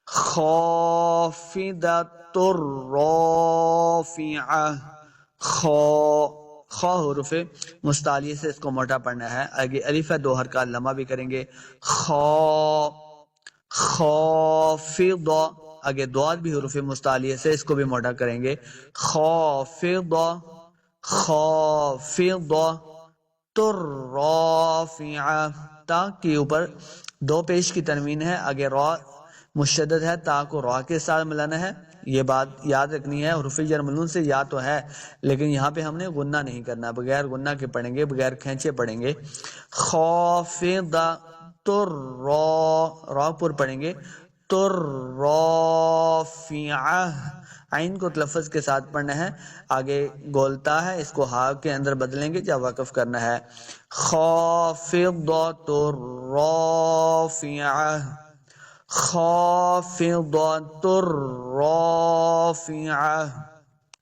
خافضۃ الرافعہ، خا حروف مستعلیہ سے اس کو موٹا پڑھنا ہے. آگے الف ہے، 2 حرکات لمبا بھی کریں گے. خافض، آگے دواد بھی حروف مستعلیہ سے اس کو بھی موٹا کریں گے. خافض خافض الرافعہ، تا کے اوپر 2 پیش کی تنوین ہے. آگے را مشدد ہے، تا کو را کے ساتھ ملانا ہے. یہ بات یاد رکھنی ہے. حروف جر ملون سے یا تو ہے لیکن یہاں پہ ہم نے غنہ نہیں کرنا، بغیر غنہ کے پڑھیں گے، بغیر کھینچے پڑھیں گے. خافضۃ را پر پڑھیں گے. رافعہ، عین کو تلفظ کے ساتھ پڑھنا ہے. آگے گولتا ہے، اس کو ہا کے اندر بدلیں گے جب وقف کرنا ہے. خافضۃ الرافعہ، خافضۃ الرافعہ.